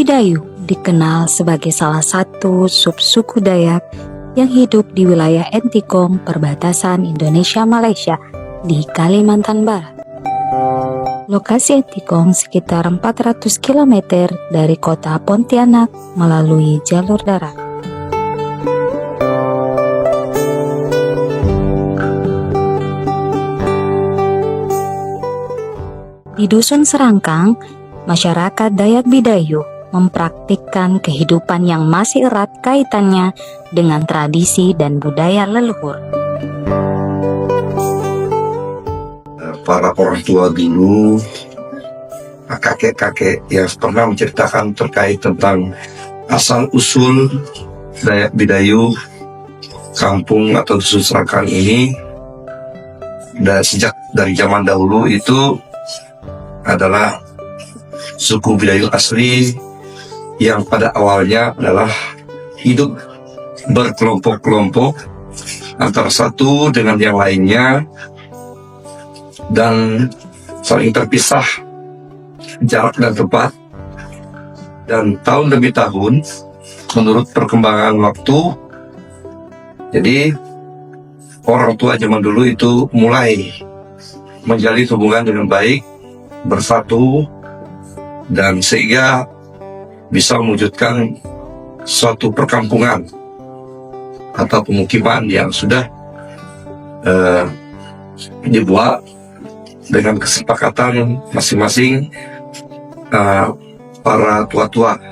Bidayu dikenal sebagai salah satu subsuku Dayak yang hidup di wilayah Entikong perbatasan Indonesia-Malaysia di Kalimantan Barat. Lokasi Entikong sekitar 400 km dari kota Pontianak melalui jalur darat. Di Dusun Serangkang, masyarakat Dayak Bidayu mempraktikkan kehidupan yang masih erat kaitannya dengan tradisi dan budaya leluhur. Para orang tua dulu, kakek-kakek yang pernah menceritakan terkait tentang asal-usul Dayak Bidayu, kampung atau Dusun Serangkang ini, dan sejak dari zaman dahulu itu adalah suku Bidayu asli yang pada awalnya adalah hidup berkelompok-kelompok antara satu dengan yang lainnya dan saling terpisah jarak dan tempat, dan tahun demi tahun menurut perkembangan waktu, jadi orang tua zaman dulu itu mulai menjalin hubungan dengan baik, bersatu, dan sehingga bisa mewujudkan suatu perkampungan atau pemukiman yang sudah dibuat dengan kesepakatan masing-masing para tua-tua.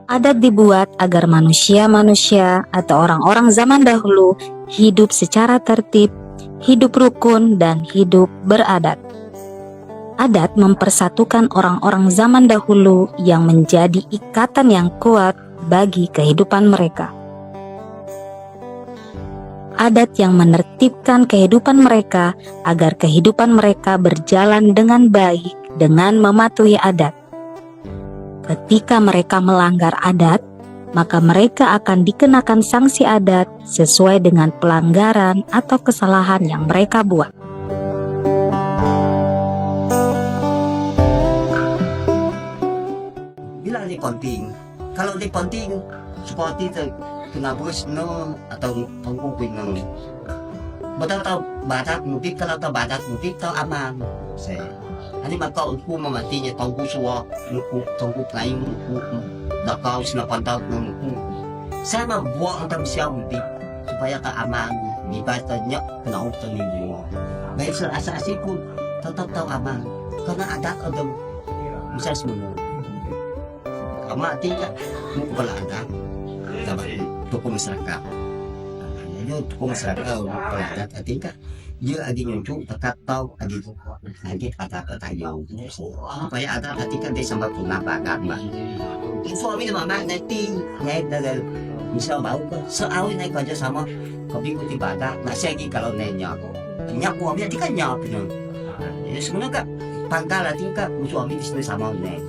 Adat dibuat agar manusia-manusia atau orang-orang zaman dahulu hidup secara tertib, hidup rukun, dan hidup beradat. Adat mempersatukan orang-orang zaman dahulu yang menjadi ikatan yang kuat bagi kehidupan mereka. Adat yang menertibkan kehidupan mereka agar kehidupan mereka berjalan dengan baik dengan mematuhi adat. Ketika mereka melanggar adat, maka mereka akan dikenakan sanksi adat sesuai dengan pelanggaran atau kesalahan yang mereka buat. Bilang di penting, kalau di penting seperti itu kena bus no atau tunggu pinang. Betul tahu batat mudik, kalau tahu batat mudik tahu aman. Saya, ini maka aku mematinya tunggu suah, tunggu lain, dah kau sinapan tahu nunggu. Saya membuat untuk siapa mudik supaya tak aman. Dibatanya kena utang ini. Baik asasi pun tetap tahu aman, karena ada bisa semua. Kamu tidak mau belajar, dapat tokoh masyarakat. Jadi tokoh masyarakat belajar, tidak dia ada nyuncung tetap tahu ada kata-kata yang supaya ada ketika dia sampai punah bagat mbak. Suami mama nanti dari misal bau ke seawi naik aja sama kopi kuti bagat. Nah saya kalau nanya nyak suami dia kan nyak benar. Jadi sebenarnya kan pangkal tingkat suami di sini sama nih.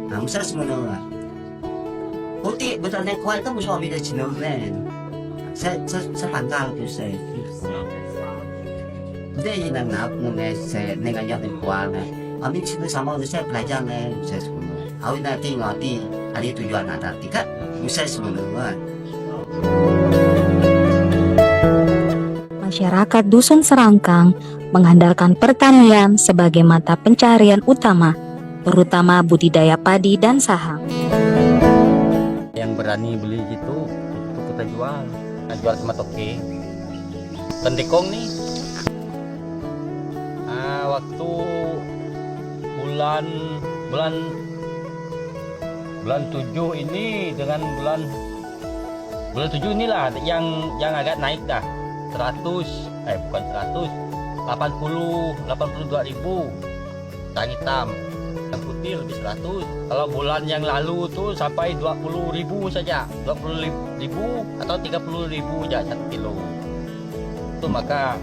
Nah misal sebenarnya kuti betul naik kuat kan suami di sini nih. Saya pangkal tu saya. Dia yang nak saya nengannya di kuat nih. Kami sini sama saya belajar nih saya sebenarnya. Awak nanti ngerti ada tujuan ada tidak bisa sebenarnya. Masyarakat Dusun Serangkang mengandalkan pertanian sebagai mata pencaharian utama, terutama budidaya padi dan saham. Yang berani beli gitu, itu kita jual. Nah, jual sama toke. Entikong nih, waktu bulan 7 ini dengan bulan 7 inilah yang agak naik dah 82.000 tang hitam, yang putih lebih 100. Kalau bulan yang lalu tuh sampai 20.000 saja, 20.000 atau 30.000 aja 1 kilo. Itu maka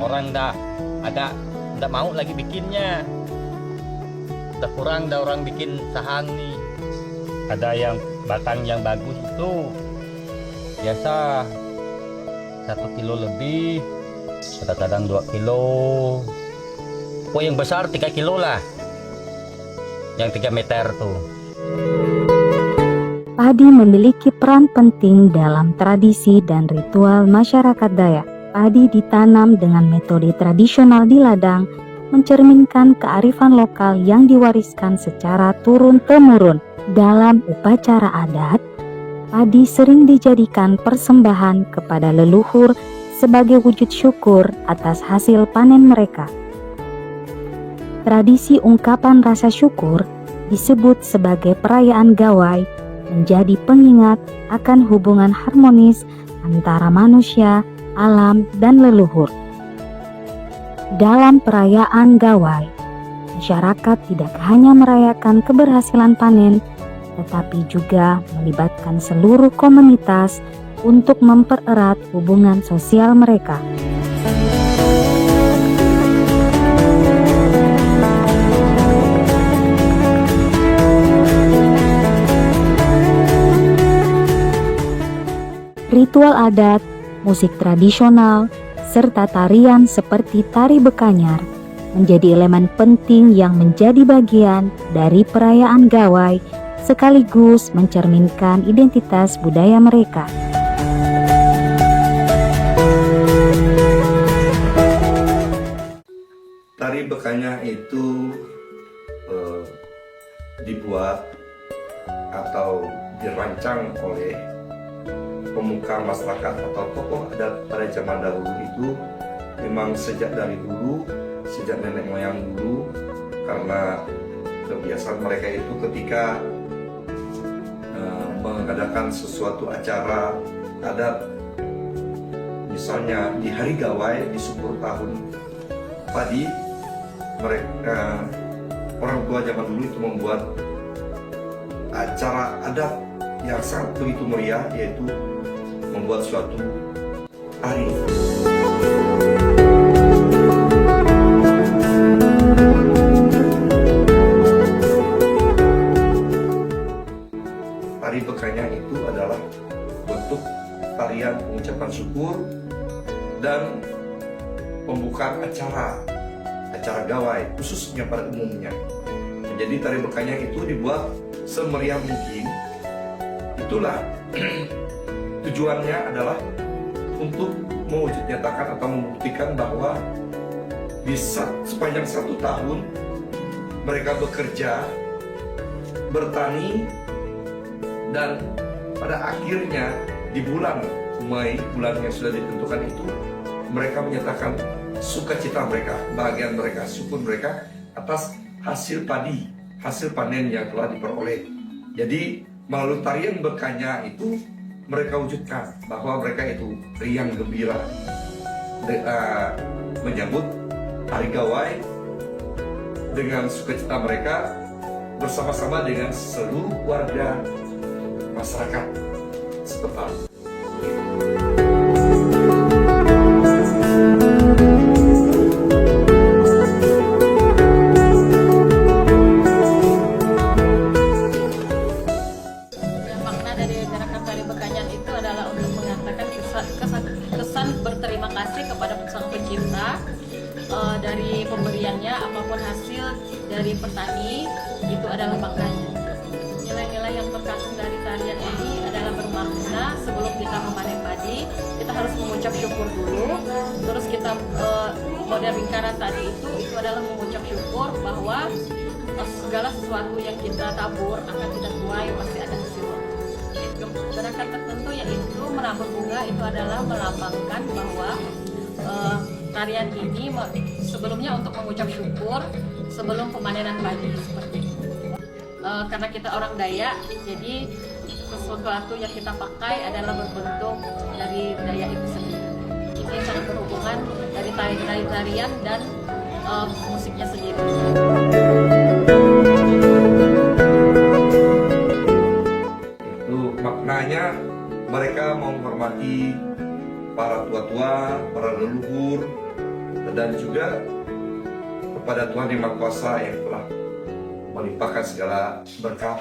orang dah agak tidak mau lagi bikinnya, udah kurang dah orang bikin sahang nih. Ada yang batang yang bagus itu biasa 1 kilo lebih, kadang-kadang 2 kilo, Oh, yang besar 3 kilo lah. Yang 3 meter tuh. Padi memiliki peran penting dalam tradisi dan ritual masyarakat Dayak. Padi ditanam dengan metode tradisional di ladang, mencerminkan kearifan lokal yang diwariskan secara turun-temurun. Dalam upacara adat, padi sering dijadikan persembahan kepada leluhur sebagai wujud syukur atas hasil panen mereka. Tradisi ungkapan rasa syukur disebut sebagai perayaan Gawai, menjadi pengingat akan hubungan harmonis antara manusia, alam, dan leluhur. Dalam perayaan Gawai, masyarakat tidak hanya merayakan keberhasilan panen, tetapi juga melibatkan seluruh komunitas untuk mempererat hubungan sosial mereka. Ritual adat, musik tradisional, serta tarian seperti tari Bekanyar menjadi elemen penting yang menjadi bagian dari perayaan Gawai, sekaligus mencerminkan identitas budaya mereka. Tari Bekanyar itu dibuat atau dirancang oleh pemuka masyarakat atau tokoh adat pada zaman dahulu itu memang sejak dari dulu, sejak nenek moyang dulu, karena kebiasaan mereka itu ketika mengadakan sesuatu acara adat, misalnya di hari Gawai di syukur tahun padi, mereka orang tua zaman dulu itu membuat acara adat yang sangat begitu meriah, yaitu membuat suatu tari. Tari Bekanyar itu adalah bentuk tarian pengucapan syukur dan pembukaan acara Gawai, khususnya pada umumnya. Jadi tari Bekanyar itu dibuat semeriah mungkin. Itulah tujuannya adalah untuk mewujud nyatakan atau membuktikan bahwa bisa sepanjang 1 tahun mereka bekerja, bertani, dan pada akhirnya di bulan Mei, bulan yang sudah ditentukan itu, mereka menyatakan sukacita mereka, bahagia mereka, syukur mereka atas hasil padi, hasil panen yang telah diperoleh. Jadi melalui tarian Bekanyar itu mereka wujudkan bahwa mereka itu riang gembira menyambut hari Gawai dengan sukacita mereka bersama-sama dengan seluruh warga masyarakat setempat. Berterima kasih kepada Sang Pencipta dari pemberiannya, apapun hasil dari petani itu adalah maknanya. Nilai-nilai yang terkandung dari tarian ini adalah bermakna sebelum kita memanen padi, kita harus mengucap syukur dulu. Terus kita model lingkaran tadi itu adalah mengucap syukur bahwa segala sesuatu yang kita tabur akan kita tuai pasti ada hasilnya. Gerakan tertentu yaitu menabur bunga itu adalah melambangkan bahwa tarian ini sebelumnya untuk mengucap syukur sebelum pemanenan padi seperti itu. Karena kita orang Dayak, jadi sesuatu yang kita pakai adalah berbentuk dari Dayak itu sendiri. Ini sangat berhubungan dari tarian dan musiknya sendiri. Maknanya mereka menghormati para tua-tua, para leluhur, dan juga kepada Tuhan Yang Maha Kuasa yang telah melimpahkan segala berkah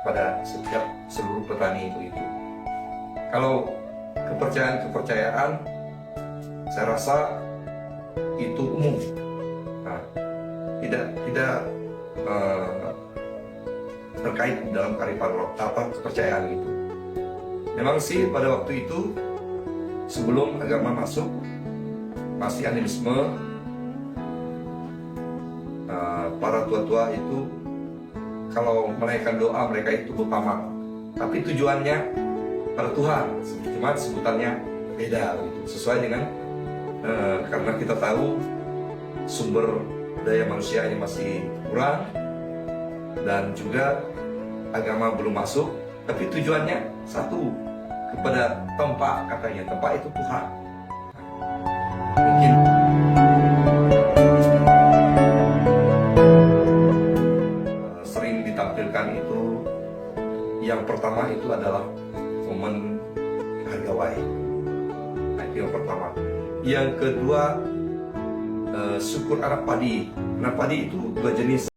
kepada setiap seluruh petani itu. Kalau kepercayaan, saya rasa itu umum. Nah, tidak terkait dalam kepercayaan itu. Memang sih pada waktu itu sebelum agama masuk masih animisme. Para tua-tua itu kalau menaikkan doa mereka itu berpamak, tapi tujuannya pada Tuhan, cuma sebutannya beda gitu. Sesuai dengan karena kita tahu sumber daya manusianya masih kurang dan juga agama belum masuk, tapi tujuannya satu, kepada tempat, katanya tempat itu Tuhan. Mungkin sering ditampilkan itu, yang pertama itu adalah momen hari gawai. Nah, itu yang pertama. Yang kedua, syukur anak padi. Anak padi itu dua jenis.